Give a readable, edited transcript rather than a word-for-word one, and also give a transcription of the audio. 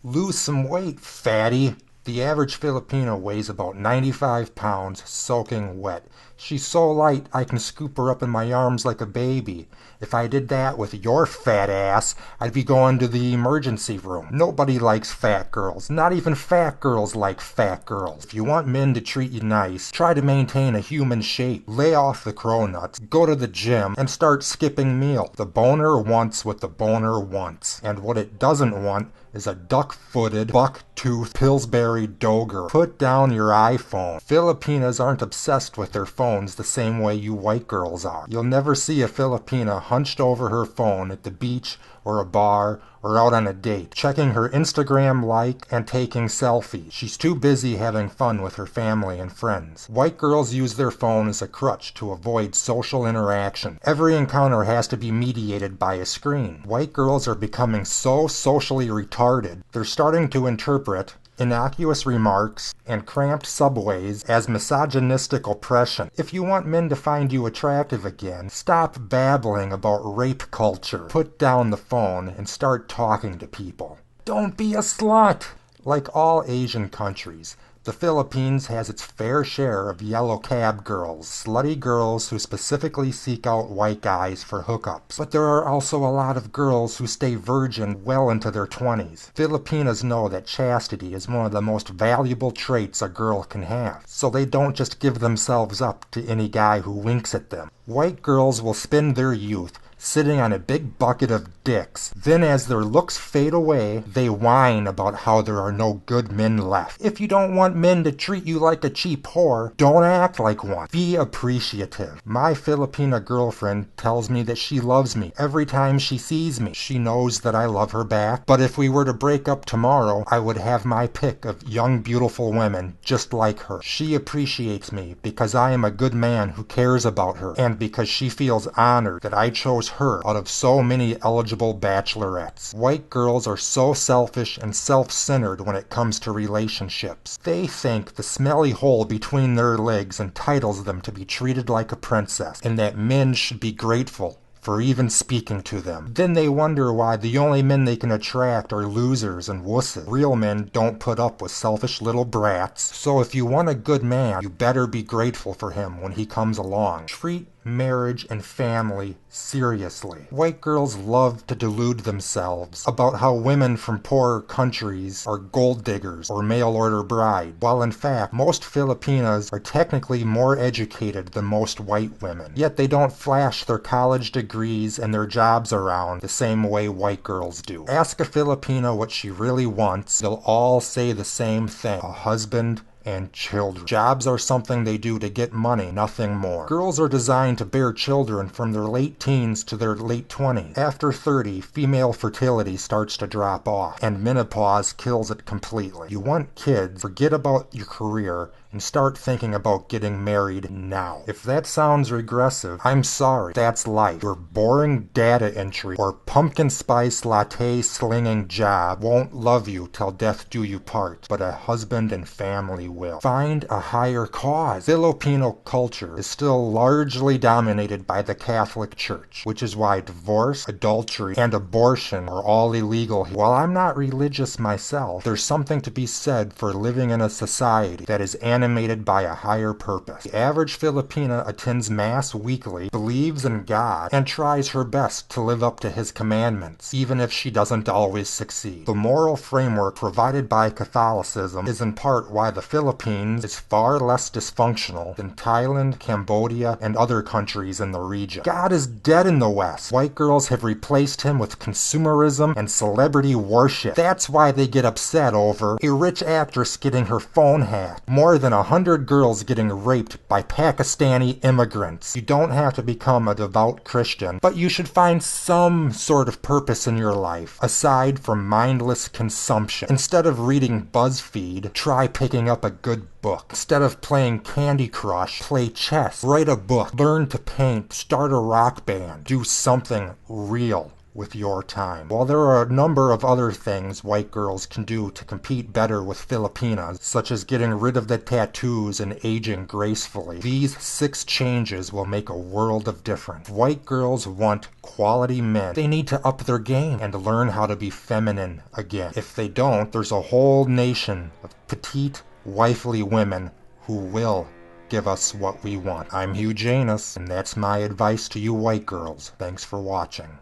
Lose some weight, fatty. The average Filipino weighs about 95 pounds, soaking wet. She's so light I can scoop her up in my arms like a baby. If I did that with your fat ass, I'd be going to the emergency room. Nobody likes fat girls. Not even fat girls like fat girls. If you want men to treat you nice, try to maintain a human shape. Lay off the cronuts, go to the gym, and start skipping meals. The boner wants what the boner wants. And what it doesn't want is a duck-footed, buck-toothed Pillsbury Doger. Put down your iPhone. Filipinas aren't obsessed with their phones the same way you white girls are. You'll never see a Filipina hunched over her phone at the beach or a bar or out on a date, checking her Instagram like and taking selfies. She's too busy having fun with her family and friends. White girls use their phone as a crutch to avoid social interaction. Every encounter has to be mediated by a screen. White girls are becoming so socially retarded, they're starting to interpret innocuous remarks and cramped subways as misogynistic oppression. If you want men to find you attractive again, stop babbling about rape culture. Put down the phone and start talking to people. Don't be a slut! Like all Asian countries, the Philippines has its fair share of yellow cab girls, slutty girls who specifically seek out white guys for hookups. But there are also a lot of girls who stay virgin well into their 20s. Filipinas know that chastity is one of the most valuable traits a girl can have, so they don't just give themselves up to any guy who winks at them. White girls will spend their youth sitting on a big bucket of dicks. Then as their looks fade away, they whine about how there are no good men left. If you don't want men to treat you like a cheap whore, don't act like one. Be appreciative. My Filipina girlfriend tells me that she loves me every time she sees me. She knows that I love her back, but if we were to break up tomorrow, I would have my pick of young, beautiful women just like her. She appreciates me because I am a good man who cares about her, and because she feels honored that I chose her out of so many eligible bachelorettes. White girls are so selfish and self-centered when it comes to relationships. They think the smelly hole between their legs entitles them to be treated like a princess, and that men should be grateful for even speaking to them. Then they wonder why the only men they can attract are losers and wusses. Real men don't put up with selfish little brats. So if you want a good man, you better be grateful for him when he comes along. Treat marriage and family seriously. White girls love to delude themselves about how women from poorer countries are gold diggers or mail-order brides, while in fact most Filipinas are technically more educated than most white women. Yet they don't flash their college degrees and their jobs around the same way white girls do. Ask a Filipina what she really wants, they'll all say the same thing: a husband and children. Jobs are something they do to get money, nothing more. Girls are designed to bear children from their late teens to their late 20s. After 30, female fertility starts to drop off, and menopause kills it completely. You want kids, forget about your career, and start thinking about getting married now. If that sounds regressive, I'm sorry. That's life. Your boring data entry or pumpkin spice latte slinging job won't love you till death do you part, but a husband and family will. Find a higher cause. Filipino culture is still largely dominated by the Catholic Church, which is why divorce, adultery, and abortion are all illegal here. While I'm not religious myself, there's something to be said for living in a society that is animated by a higher purpose. The average Filipina attends Mass weekly, believes in God, and tries her best to live up to His commandments, even if she doesn't always succeed. The moral framework provided by Catholicism is in part why the Philippines is far less dysfunctional than Thailand, Cambodia, and other countries in the region. God is dead in the West. White girls have replaced Him with consumerism and celebrity worship. That's why they get upset over a rich actress getting her phone hacked, more than 100 girls getting raped by Pakistani immigrants. You don't have to become a devout Christian, but you should find some sort of purpose in your life, aside from mindless consumption. Instead of reading BuzzFeed, try picking up a good book. Instead of playing Candy Crush, play chess, write a book, learn to paint, start a rock band, do something real with your time. While there are a number of other things white girls can do to compete better with Filipinas, such as getting rid of the tattoos and aging gracefully, these 6 changes will make a world of difference. White girls want quality men. They need to up their game and learn how to be feminine again. If they don't, there's a whole nation of petite, wifely women who will give us what we want. I'm Hugh Jaynus, and that's my advice to you white girls. Thanks for watching.